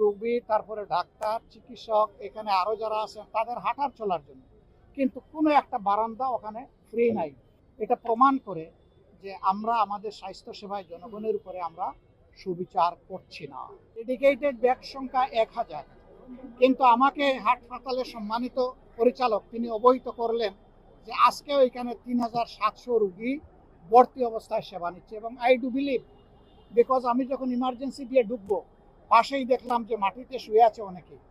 রোগী, তারপরে ডাক্তার, চিকিৎসক, এখানে আরো যারা আছেন তাদের হাঁটার চলার জন্য, কিন্তু কোনো একটা বারান্দা ওখানে ফ্রি নাই। এটা প্রমাণ করে যে আমরা আমাদের স্বাস্থ্য সেবায় জনগণের উপরে আমরা সুবিচার করছি না। ডেডিকেটেড বেড সংখ্যা 1000, কিন্তু আমাকে হাসপাতালের সম্মানিত পরিচালক তিনি অবহিত করলেন যে আজকেও এখানে 3700 রোগী ভর্তি অবস্থায় সেবা নিচ্ছে। এবং আই ডু বিলিভ, বিকজ আমি যখন ইমার্জেন্সি দিয়ে ঢুকবো পাশেই দেখলাম যে মাটিতে শুয়ে আছে অনেকেই।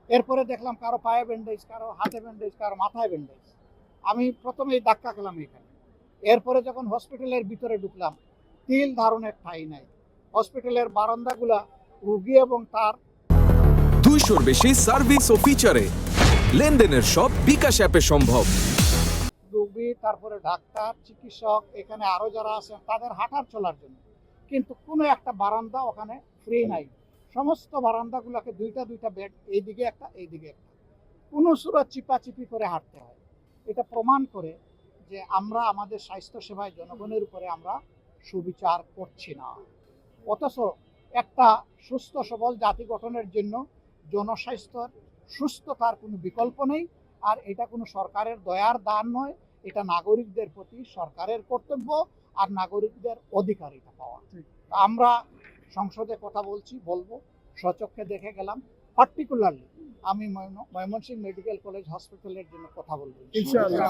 এরপরে দেখলাম কারো পায়ে ব্যান্ডেজ, কারো হাতে ব্যান্ডেজ, কারো মাথায় ব্যান্ডেজ। আমি প্রথমেই ধাক্কা খেলাম এখানে। এরপরে যখন হসপিটালের ভিতরে ঢুকলাম, তিল ধারণের ঠাঁই নাই। হসপিটালের বারান্দাগুলা রুগী এবং তার 200-র বেশি সার্ভিস ও ফিচারে লেনদেনের সব বিকাশ অ্যাপে সম্ভব। রোগী, তারপরে ডাক্তার, চিকিৎসক, এখানে আরো যারা আছেন তাদের হাঁটার চলার জন্য, কিন্তু কোনো একটা বারান্দা ওখানে ফ্রি নাই। সমস্ত বারান্দাগুলোকে দুইটা দুইটা বেড, এইদিকে একটা এইদিকে একটা, কোনো সুরত চিপাচিপি করে হাঁটতে হয়। এটা প্রমাণ করে যে আমরা আমাদের স্বাস্থ্য সেবায় জনগণের উপরে আমরা সুবিচার করছি না। অথচ একটা সুস্থ সবল জাতি গঠনের জন্য জনস্বাস্থ্যর সুস্থতার কোনো বিকল্প নেই। আর এটা কোনো সরকারের দয়ার দান নয়, এটা নাগরিকদের প্রতি সরকারের কর্তব্য আর নাগরিকদের অধিকার এটা পাওয়া। আমরা সংসদে কথা বলবো, স্বচক্ষে দেখে গেলাম। পার্টিকুলারলি আমি ময়মনসিংহ মেডিকেল কলেজ হসপিটালের জন্য কথা বলবো। ইনশাআল্লাহ।